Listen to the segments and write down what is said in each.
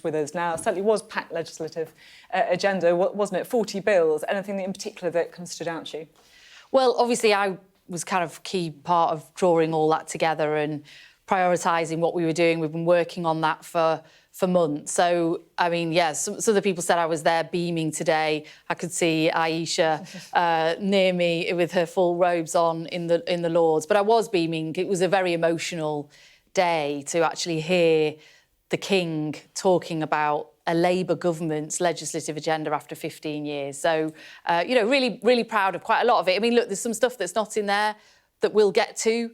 with us now. It certainly was packed legislative agenda, wasn't it? 40 bills. Anything in particular that kind of stood out to you? Well, obviously, I was kind of key part of drawing all that together and prioritising what we were doing. We've been working on that for months. So, I mean, yes, some of the people said I was there beaming today. I could see Aisha near me with her full robes on in the Lords. But I was beaming. It was a very emotional day to actually hear the King talking about a Labour government's legislative agenda after 15 years. So, really, really proud of quite a lot of it. I mean, look, there's some stuff that's not in there that we'll get to.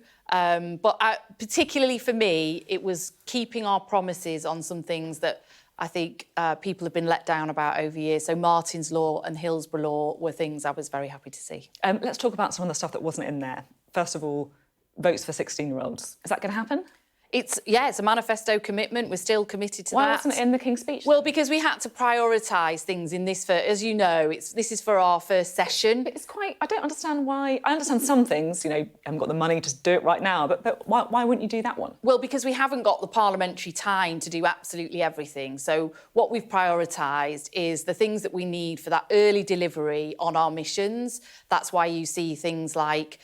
Particularly for me, it was keeping our promises on some things that I think people have been let down about over years. So Martin's Law and Hillsborough Law were things I was very happy to see. Let's talk about some of the stuff that wasn't in there. First of all, votes for 16-year-olds. Is that going to happen? It's a manifesto commitment. We're still committed to that. Why wasn't it in the King's speech? Well, because we had to prioritise things in this. As you know, this is for our first session. But it's quite. I don't understand why. I understand some things. You haven't got the money to do it right now. But why wouldn't you do that one? Well, because we haven't got the parliamentary time to do absolutely everything. So what we've prioritised is the things that we need for that early delivery on our missions. That's why you see things like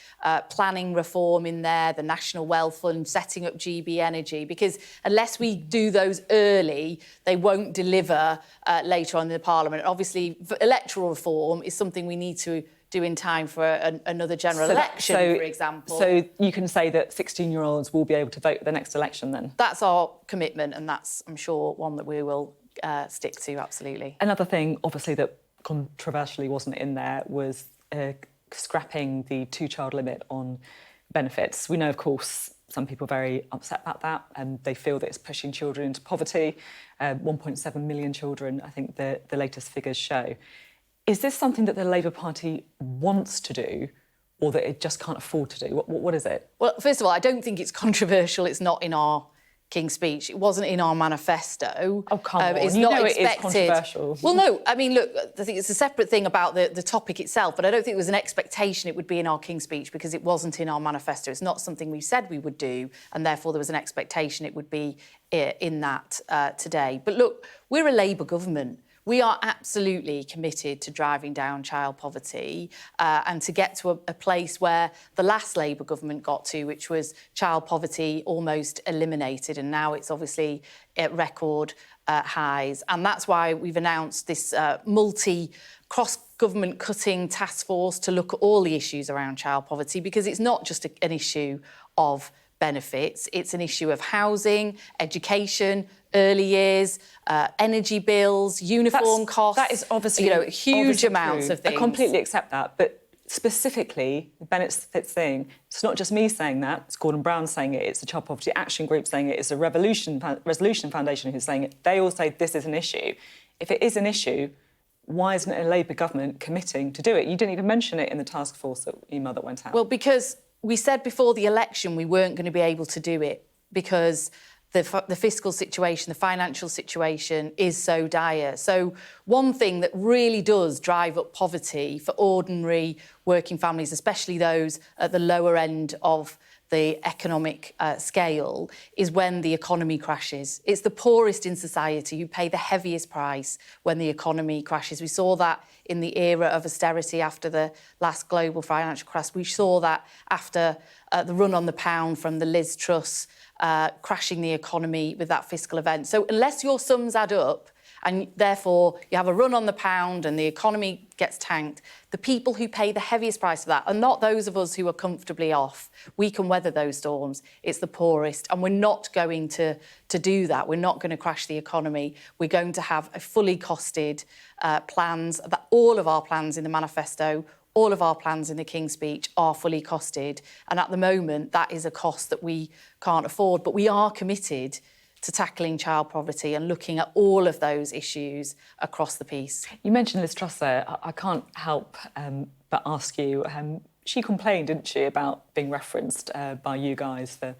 planning reform in there, the National Wealth Fund, setting up GB Energy, because unless we do those early, they won't deliver later on in the Parliament. And obviously, electoral reform is something we need to do in time for another general election, for example. So you can say that 16-year-olds will be able to vote at the next election then? That's our commitment, and that's, I'm sure, one that we will stick to, absolutely. Another thing, obviously, that controversially wasn't in there was scrapping the two-child limit on benefits. We know, of course, some people are very upset about that, and they feel that it's pushing children into poverty. 1.7 million children, I think the latest figures show. Is this something that the Labour Party wants to do, or that it just can't afford to do? What is it? Well, first of all, I don't think it's controversial. It's not in our King's speech. It wasn't in our manifesto. Oh, come on. It's you not know expected. It is controversial. Well, no, I mean, look, I think it's a separate thing about the topic itself, but I don't think there was an expectation it would be in our King's speech because it wasn't in our manifesto. It's not something we said we would do, and therefore there was an expectation it would be in that today. But look, we're a Labour government. We are absolutely committed to driving down child poverty and to get to a place where the last Labour government got to, which was child poverty almost eliminated. And now it's obviously at record highs. And that's why we've announced this cross-government cutting task force to look at all the issues around child poverty, because it's not just an issue of benefits, it's an issue of housing, education, early years, energy bills, uniform costs. That is obviously huge amounts true. of things. I completely accept that, but specifically, the benefits thing, it's not just me saying that, it's Gordon Brown saying it, it's the Child Poverty Action Group saying it, it's the Resolution Foundation who's saying it. They all say this is an issue. If it is an issue, why isn't a Labour government committing to do it? You didn't even mention it in the task force email that went out. Well, because we said before the election we weren't going to be able to do it because the fiscal situation, the financial situation is so dire. So one thing that really does drive up poverty for ordinary working families, especially those at the lower end of the economic scale, is when the economy crashes. It's the poorest in society who pay the heaviest price when the economy crashes. We saw that in the era of austerity after the last global financial crash. We saw that after the run on the pound from the Liz Truss crashing the economy with that fiscal event. So unless your sums add up, and therefore you have a run on the pound and the economy gets tanked, the people who pay the heaviest price of that are not those of us who are comfortably off. We can weather those storms. It's the poorest, and we're not going to do that. We're not going to crash the economy. We're going to have a fully costed plans. That all of our plans in the manifesto, all of our plans in the King's speech are fully costed. And at the moment, that is a cost that we can't afford. But we are committed to tackling child poverty and looking at all of those issues across the piece. You mentioned Liz Truss there. I can't help but ask you, she complained, didn't she, about being referenced by you guys for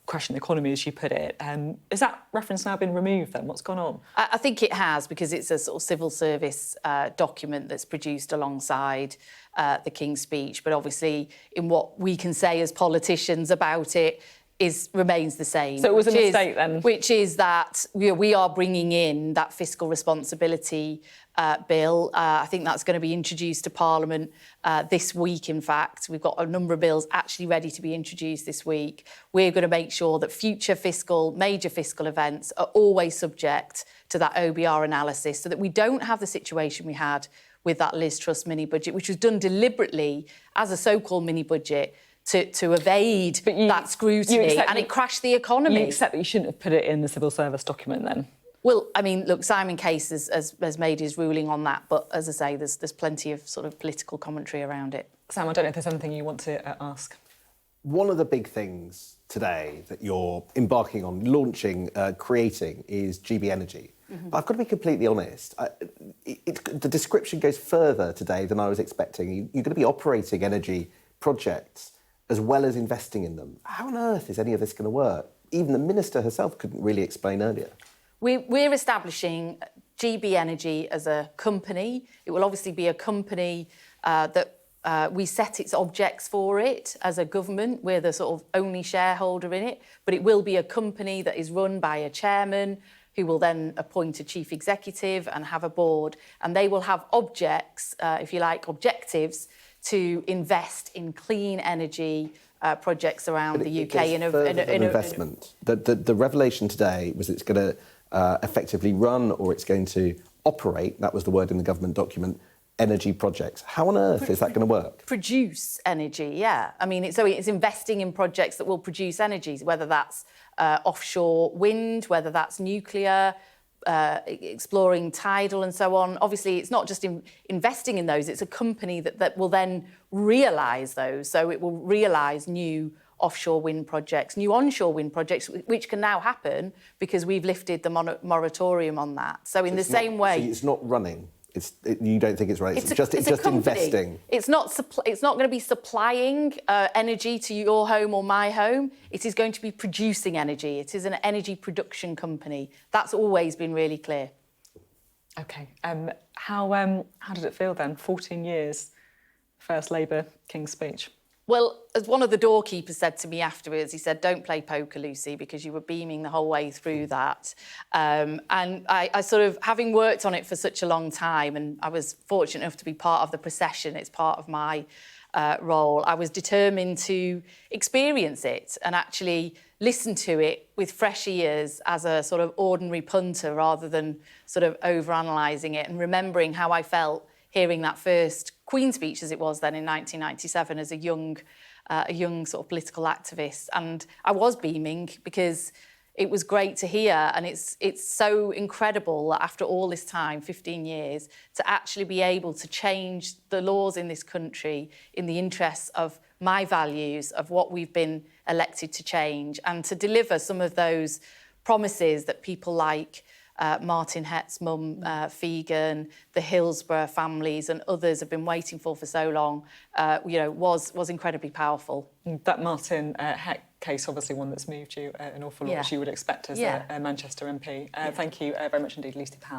crashing the economy, as she put it. Has that reference now been removed then? What's gone on? I think it has, because it's a sort of civil service document that's produced alongside the King's speech. But obviously, in what we can say as politicians about it, remains the same. So it was a mistake then? Which is that we are bringing in that fiscal responsibility bill. I think that's going to be introduced to Parliament this week, in fact. We've got a number of bills actually ready to be introduced this week. We're going to make sure that future major fiscal events are always subject to that OBR analysis so that we don't have the situation we had with that Liz Truss mini-budget, which was done deliberately as a so-called mini-budget to evade that scrutiny, and it crashed the economy. You accept that you shouldn't have put it in the civil service document then? Well, I mean, look, Simon Case has made his ruling on that, but as I say, there's plenty of sort of political commentary around it. Sam, I don't know if there's anything you want to ask. One of the big things today that you're embarking on, launching, creating, is GB Energy. Mm-hmm. But I've got to be completely honest. The description goes further today than I was expecting. You're going to be operating energy projects as well as investing in them. How on earth is any of this going to work? Even the minister herself couldn't really explain earlier. We're establishing GB Energy as a company. It will obviously be a company that we set its objects for it as a government. We're the sort of only shareholder in it, but it will be a company that is run by a chairman who will then appoint a chief executive and have a board, and they will have objects, if you like, objectives to invest in clean energy projects around the UK. In investment. The revelation today was it's going to effectively run, or it's going to operate, that was the word in the government document, energy projects. How on earth is that going to work? Produce energy, yeah. I mean, it's investing in projects that will produce energy, whether that's offshore wind, whether that's nuclear, exploring tidal and so on. Obviously, it's not just investing in those, it's a company that will then realise those. So it will realise new offshore wind projects, new onshore wind projects, which can now happen because we've lifted the moratorium on that. So in the same way... So it's not running? You don't think it's running? It's just investing? It's not going to be supplying energy to your home or my home. It is going to be producing energy. It is an energy production company. That's always been really clear. OK. How did it feel then? 14 years, first Labour King's Speech. Well, as one of the doorkeepers said to me afterwards, he said, "Don't play poker, Lucy," because you were beaming the whole way through that. And I sort of, having worked on it for such a long time, and I was fortunate enough to be part of the procession, it's part of my role, I was determined to experience it and actually listen to it with fresh ears as a sort of ordinary punter rather than sort of overanalyzing it, and remembering how I felt hearing that first Queen's speech, as it was then in 1997, as a young sort of political activist. And I was beaming because it was great to hear, and it's so incredible that after all this time, 15 years, to actually be able to change the laws in this country in the interests of my values, of what we've been elected to change, and to deliver some of those promises that people like Martin Hett's mum, Figan, the Hillsborough families and others have been waiting for so long, was incredibly powerful. That Martin Hett case, obviously one that's moved you an awful lot, as you would expect as a Manchester MP. Thank you very much indeed, Lucy Powell.